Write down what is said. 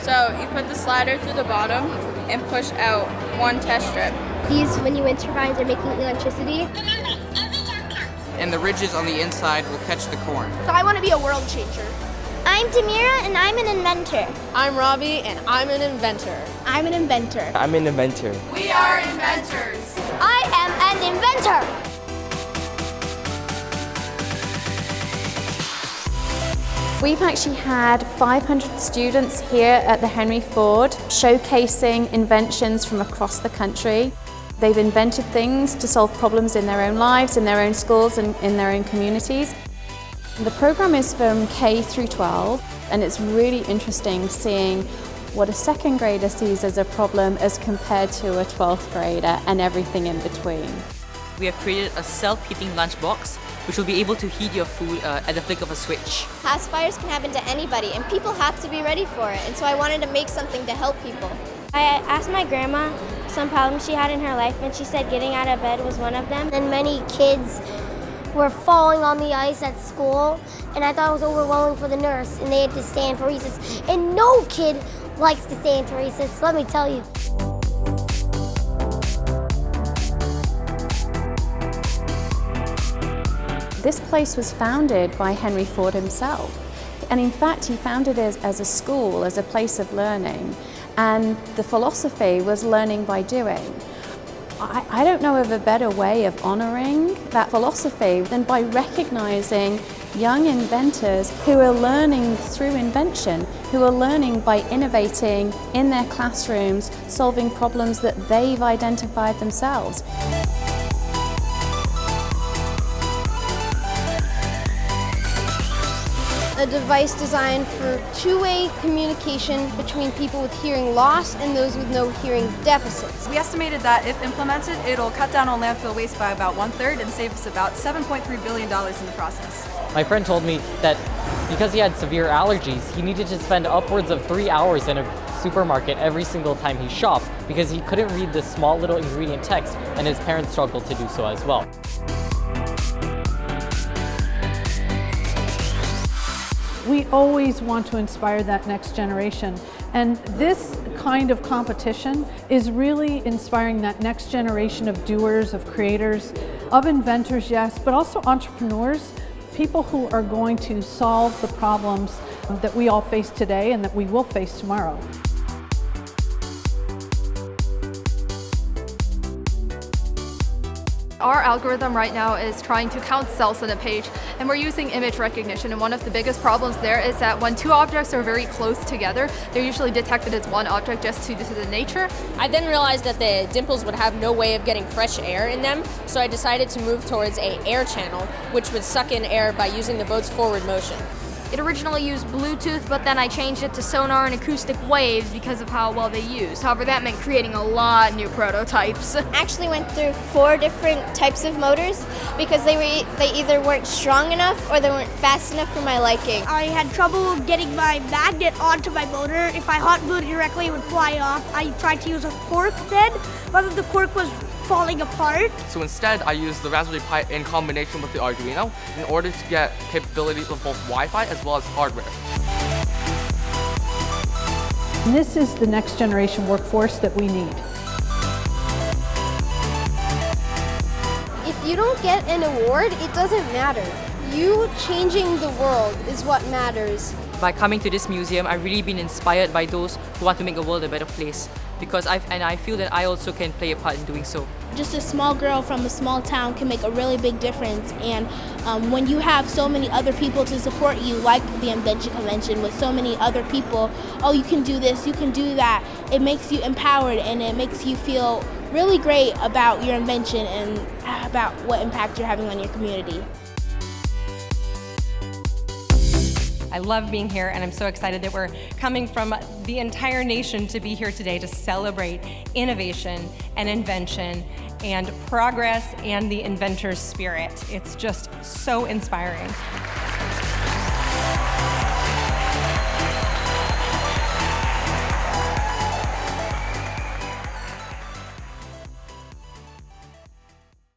So you put the slider through the bottom and push out one test strip. These mini wind turbines are making electricity. And the ridges on the inside will catch the corn. So I want to be a world changer. I'm Tamira, and I'm an inventor. I'm Robbie, and I'm an inventor. I'm an inventor. I'm an inventor. We are inventors. I am an inventor. We've actually had 500 students here at the Henry Ford showcasing inventions from across the country. They've invented things to solve problems in their own lives, in their own schools and in their own communities. The program is from K through 12, and it's really interesting seeing what a second grader sees as a problem as compared to a 12th grader and everything in between. We have created a self-heating lunchbox which will be able to heat your food at the flick of a switch. House fires can happen to anybody, and people have to be ready for it, and so I wanted to make something to help people. I asked my grandma some problems she had in her life, and she said getting out of bed was one of them. And many kids were falling on the ice at school, and I thought it was overwhelming for the nurse, and they had to stand for recess. And no kid likes to stand for recess, let me tell you. This place was founded by Henry Ford himself. And in fact, he founded it as a school, as a place of learning. And the philosophy was learning by doing. I don't know of a better way of honoring that philosophy than by recognizing young inventors who are learning through invention, who are learning by innovating in their classrooms, solving problems that they've identified themselves. A device designed for two-way communication between people with hearing loss and those with no hearing deficits. We estimated that if implemented, it'll cut down on landfill waste by about 1/3 and save us about $7.3 billion in the process. My friend told me that because he had severe allergies, he needed to spend upwards of 3 hours in a supermarket every single time he shopped because he couldn't read this small little ingredient text, and his parents struggled to do so as well. We always want to inspire that next generation, and this kind of competition is really inspiring that next generation of doers, of creators, of inventors, yes, but also entrepreneurs, people who are going to solve the problems that we all face today and that we will face tomorrow. Our algorithm right now is trying to count cells on a page, and we're using image recognition, and one of the biggest problems there is that when two objects are very close together, they're usually detected as one object just due to the nature. I then realized that the dimples would have no way of getting fresh air in them, so I decided to move towards an air channel, which would suck in air by using the boat's forward motion. It originally used Bluetooth, but then I changed it to sonar and acoustic waves because of how well they use. However, that meant creating a lot of new prototypes. I actually went through 4 different types of motors because they either weren't strong enough or they weren't fast enough for my liking. I had trouble getting my magnet onto my motor. If I hot glued it directly, it would fly off. I tried to use a cork then, but the cork was falling apart. So instead, I used the Raspberry Pi in combination with the Arduino in order to get capabilities of both Wi-Fi as well as hardware. And this is the next generation workforce that we need. If you don't get an award, it doesn't matter. You changing the world is what matters. By coming to this museum, I've really been inspired by those who want to make the world a better place, because I feel that I also can play a part in doing so. Just a small girl from a small town can make a really big difference, and when you have so many other people to support you, like the Invention Convention with so many other people, oh, you can do this, you can do that, it makes you empowered and it makes you feel really great about your invention and about what impact you're having on your community. I love being here, and I'm so excited that we're coming from the entire nation to be here today to celebrate innovation and invention and progress and the inventor's spirit. It's just so inspiring.